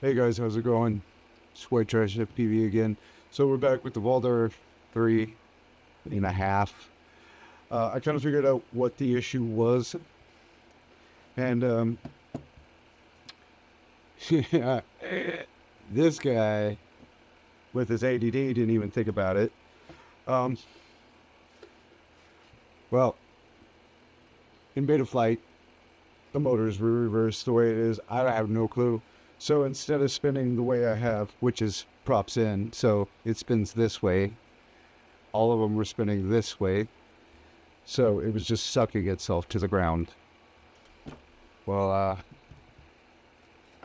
Hey guys, how's it going? It's WhiteTrashFPV again. So we're back with the VOLDAR 3.5. I kind of figured out what the issue was, and yeah, this guy with his ADD didn't even think about it. Well, in beta flight, the motors were reversed the way it is. I have no clue. So instead of spinning the way I have, which is props in, so it spins this way, all of them were spinning this way, so it was just sucking itself to the ground. Well,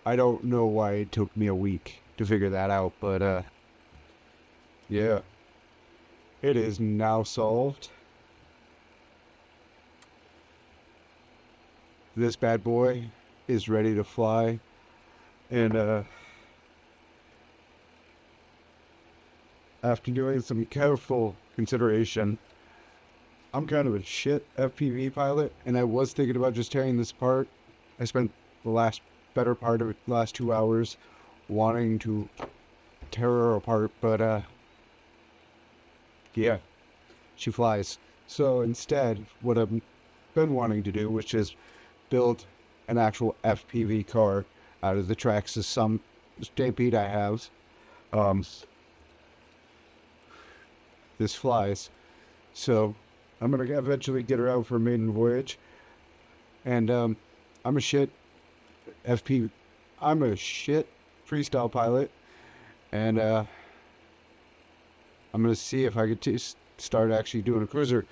I don't know why it took me a week to figure that out, but yeah, it is now solved. This bad boy is ready to fly. And after doing some careful consideration, I'm kind of a shit FPV pilot, and I was thinking about just tearing this apart. I spent the better part of the last 2 hours wanting to tear her apart, but yeah, she flies. So instead, what I've been wanting to do, which is build an actual FPV car out of the tracks of some Stampede I have. This flies. So I'm going to eventually get her out for a maiden voyage. And I'm a shit freestyle pilot. And I'm going to see if I could start actually doing a cruiser.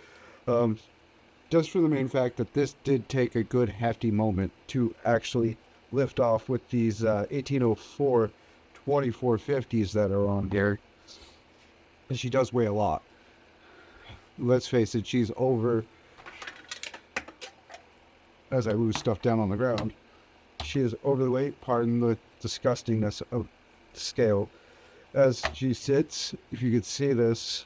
Just for the main fact that this did take a good hefty moment to actually lift off with these 1804 2450s that are on here. And she does weigh a lot. Let's face it, she's over, as I lose stuff down on the ground, she is over the weight, pardon the disgustingness of the scale. As she sits, if you could see this,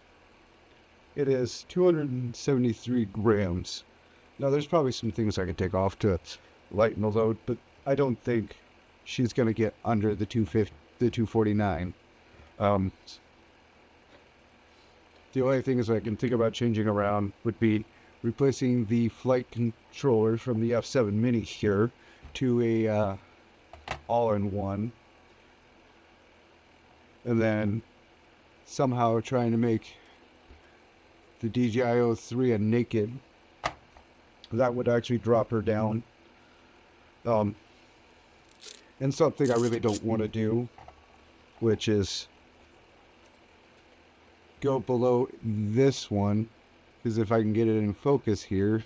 it is 273 grams. Now there's probably some things I could take off to lighten the load, but I don't think she's going to get under the 249. The only things I can think about changing around would be replacing the flight controller from the F7 Mini here to a all-in-one. And then somehow trying to make the DJI-03 a naked. That would actually drop her down. And something I really don't want to do, which is go below this one, because if I can get it in focus here,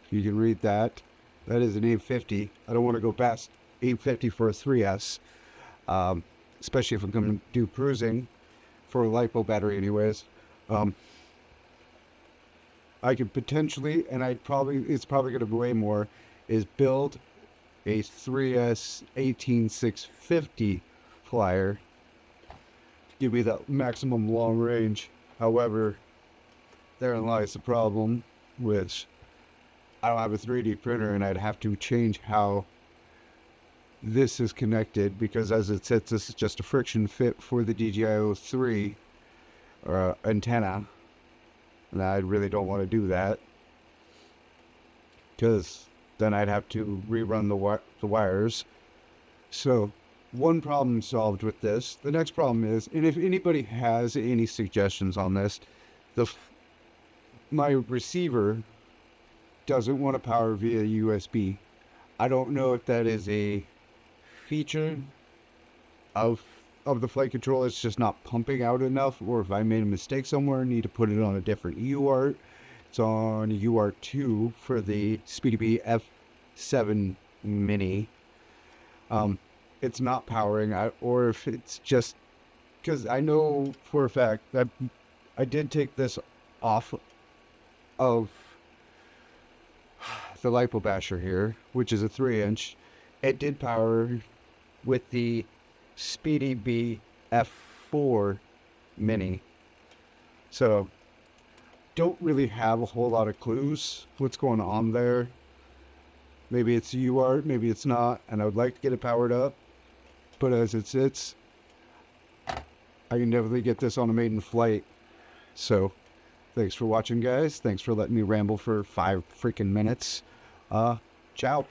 you can read that. That is an 850. I don't want to go past 850 for a 3S, especially if I'm going to do cruising for a LiPo battery anyways. I could potentially, and it's probably going to be way more, is build a 3S 18650 flyer to give me the maximum long range. However, therein lies the problem, which I don't have a 3D printer, and I'd have to change how this is connected, because as it sits, this is just a friction fit for the DJI-03 antenna, and I really don't want to do that, because then I'd have to rerun the wires. So one problem solved with this. The next problem is, and if anybody has any suggestions on this, my receiver doesn't want to power via USB. I don't know if that is a feature of the flight controller. It's just not pumping out enough, or if I made a mistake somewhere and need to put it on a different UART. It's on UART2 for the SpeedyBee F7 Mini. It's not powering, or if it's just because I know for a fact that I did take this off of the LiPo basher here, which is a 3-inch. It did power with the SpeedyBee F4 Mini. So don't really have a whole lot of clues what's going on there. Maybe it's UART, maybe it's not, and I would like to get it powered up. but as it sits, I can definitely get this on a maiden flight. So, thanks for watching, guys. Thanks for letting me ramble for 5 freaking minutes. Ciao.